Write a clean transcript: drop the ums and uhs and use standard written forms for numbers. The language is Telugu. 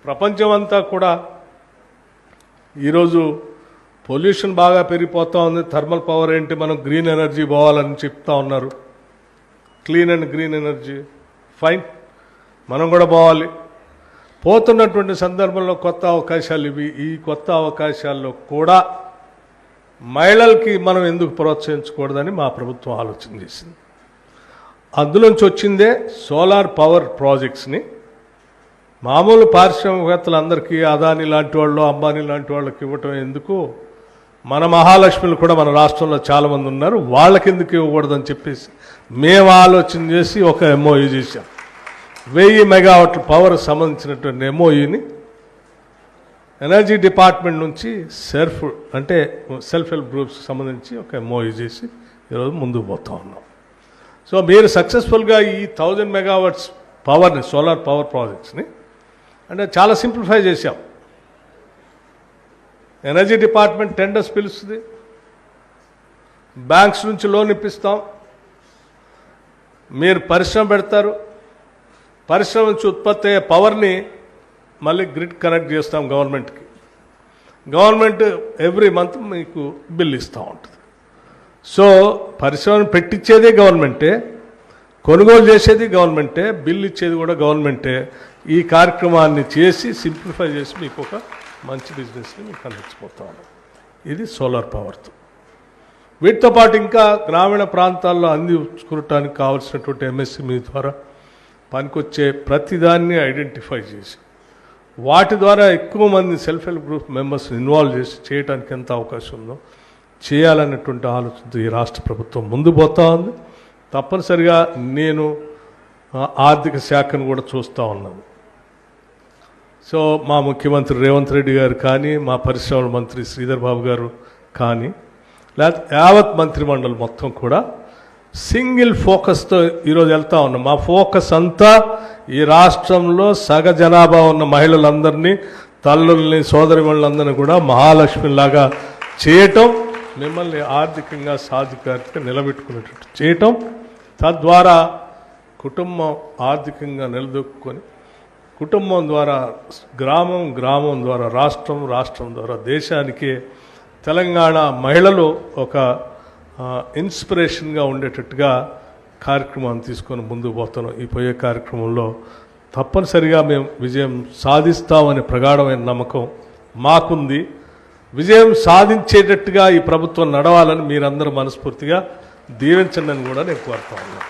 ప్రపంచం అంతా కూడా ఈరోజు పొల్యూషన్ బాగా పెరిగిపోతూ ఉంది. థర్మల్ పవర్ ఏంటి, మనం గ్రీన్ ఎనర్జీ పోవాలని చెప్తా ఉన్నారు. Clean and green energy fine, మనం కూడా పోవాలి. పోతున్నటువంటి సందర్భంలో కొత్త అవకాశాలు ఇవి. ఈ కొత్త అవకాశాల్లో కూడా మహిళలకి మనం ఎందుకు ప్రోత్సహించకూడదని మా ప్రభుత్వం ఆలోచన చేసింది. అందులోంచి వచ్చిందే సోలార్ పవర్ ప్రాజెక్ట్స్ని మామూలు పారిశ్రామికవేత్తలందరికీ అదాని లాంటి వాళ్ళు, అంబానీ లాంటి వాళ్ళకి ఇవ్వటం ఎందుకు, మన మహాలక్ష్మిలు కూడా మన రాష్ట్రంలో చాలామంది ఉన్నారు, వాళ్ళకి ఎందుకు ఇవ్వకూడదని చెప్పేసి మేము ఆలోచన చేసి ఒక ఎంఓయూ చేశాం. 1000 మెగావాట్ల పవర్ సంబంధించినటువంటి ఎంఓయూని ఎనర్జీ డిపార్ట్మెంట్ నుంచి సెల్ఫ్ హెల్ప్ గ్రూప్స్కి సంబంధించి ఒక ఎంఓయూ చేసి ఈరోజు ముందుకు పోతా ఉన్నాం. సో మీరు సక్సెస్ఫుల్గా ఈ 1000 మెగావాట్స్ పవర్ని, సోలార్ పవర్ ప్రాజెక్ట్స్ని అంటే చాలా సింప్లిఫై చేశాం. ఎనర్జీ డిపార్ట్మెంట్ టెండర్స్ పిలుస్తుంది, బ్యాంక్స్ నుంచి లోన్ ఇప్పిస్తాం, మీరు పరిశ్రమ పెడతారు, పరిశ్రమ నుంచి ఉత్పత్తి అయ్యే పవర్ని మళ్ళీ గ్రిడ్ కనెక్ట్ చేస్తాం గవర్నమెంట్కి. గవర్నమెంట్ ఎవ్రీ మంత్ మీకు బిల్ ఇస్తూ ఉంటుంది. సో పరిశ్రమను పెట్టించేదే గవర్నమెంటే, కొనుగోలు చేసేది గవర్నమెంటే, బిల్ ఇచ్చేది కూడా గవర్నమెంటే. ఈ కార్యక్రమాన్ని చేసి సింప్లిఫై చేసి మీకు ఒక మంచి బిజినెస్ని మీకు అందించిపోతాము. ఇది సోలార్ పవర్తో. వీటితో పాటు ఇంకా గ్రామీణ ప్రాంతాల్లో అందించుకోవటానికి కావాల్సినటువంటి ఎంఎస్ఎంఈ ద్వారా పనికొచ్చే ప్రతిదాన్ని ఐడెంటిఫై చేసి వాటి ద్వారా ఎక్కువ మంది సెల్ఫ్ హెల్ప్ గ్రూప్ మెంబర్స్ని ఇన్వాల్వ్ చేసి చేయడానికి ఎంత అవకాశం ఉందో చేయాలన్నటువంటి ఆలోచనతో ఈ రాష్ట్ర ప్రభుత్వం ముందు పోతా ఉంది. తప్పనిసరిగా నేను ఆర్థిక శాఖను కూడా చూస్తూ ఉన్నాను. సో మా ముఖ్యమంత్రి రేవంత్ రెడ్డి గారు కానీ, మా పరిశ్రమల మంత్రి శ్రీధర్ బాబు గారు కానీ, లేకపోతే యావత్ మంత్రిమండలి మొత్తం కూడా సింగిల్ ఫోకస్తో ఈరోజు వెళ్తా ఉన్నాం. మా ఫోకస్ అంతా ఈ రాష్ట్రంలో సగ జనాభా ఉన్న మహిళలందరినీ, తల్లుల్ని, సోదరిమణులందరినీ కూడా మహాలక్ష్మిలాగా చేయటం, మిమ్మల్ని ఆర్థికంగా సాధికారిగా నిలబెట్టుకునేటట్టు చేయటం, తద్వారా కుటుంబం ఆర్థికంగా నిలదొక్కుని కుటుంబం ద్వారా గ్రామం, గ్రామం ద్వారా రాష్ట్రం, రాష్ట్రం ద్వారా దేశానికి తెలంగాణ మహిళలు ఒక ఇన్స్పిరేషన్గా ఉండేటట్టుగా కార్యక్రమాన్ని తీసుకొని ముందుకు పోతున్నాం. ఈ పోయే కార్యక్రమంలో తప్పనిసరిగా మేము విజయం సాధిస్తామనే ప్రగాఢమైన నమ్మకం మాకుంది. విజయం సాధించేటట్టుగా ఈ ప్రభుత్వం నడవాలని మీరందరూ మనస్ఫూర్తిగా దీవించండి అని కూడా నేను కోరుతా ఉన్నాను.